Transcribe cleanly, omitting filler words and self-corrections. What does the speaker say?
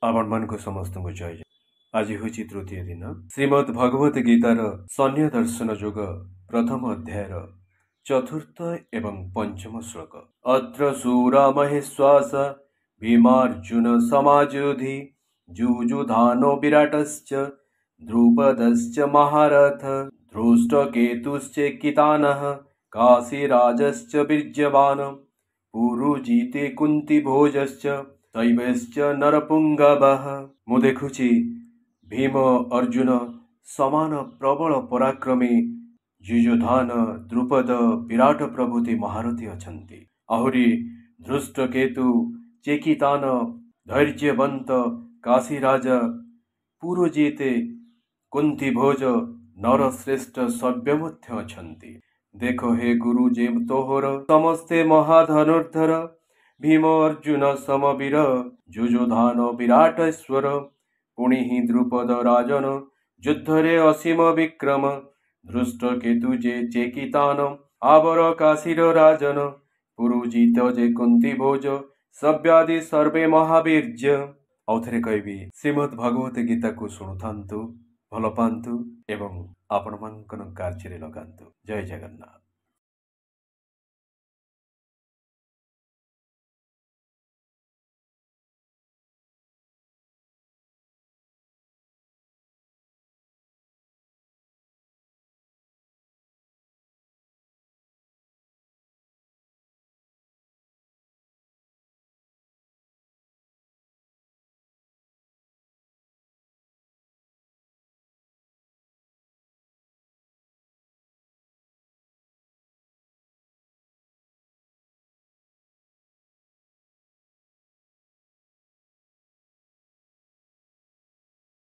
आपण मन को समस्त को जय। आज हूँ तृतीय दिन श्रीमद् भगवत गीतार सन्य दर्शन जोग प्रथम अध्याय चतुर्थ एवं पंचम श्लोक। अत्र शूरा महेश्वास भीमार्जुन समाजुधि जुजुधानो विराटश्च द्रुपदश्च महारथ धृष्टकेतुश्चेकितानः काशीराजश्च बीर्यवान् पुरुजिते कुन्तीभोजश्च शैवश्च नरपुंगवः। मु देखुछि भीम अर्जुन समान प्रबल पराक्रमी युयुधान द्रुपद विराट प्रभृति महारथी अछंती। आहुरी धृष्टकेतु चेकितान धैर्यवंत काशीराज पुरुजिते कुंतीभोज नरश्रेष्ठ सभ्य मध्य अछंती। देखो हे गुरु जे तोहर समस्ते महाधनुर्धर भीम अर्जुन समवीर युयुधान विराटेश्वर पुनि द्रुपद राजन युद्धरे असीम विक्रम धृष्टकेतु जे चेकितान आवर काशीर राजन पुरुजित जे कुंतीभोज सव्यादि सर्वे महावीर्य। आउथरे कहबी श्रीमद् भगवत गीता को शुणुथांतु, भल पांतु एवं आपण मानकर कार्य लगांतु। जय जगन्नाथ।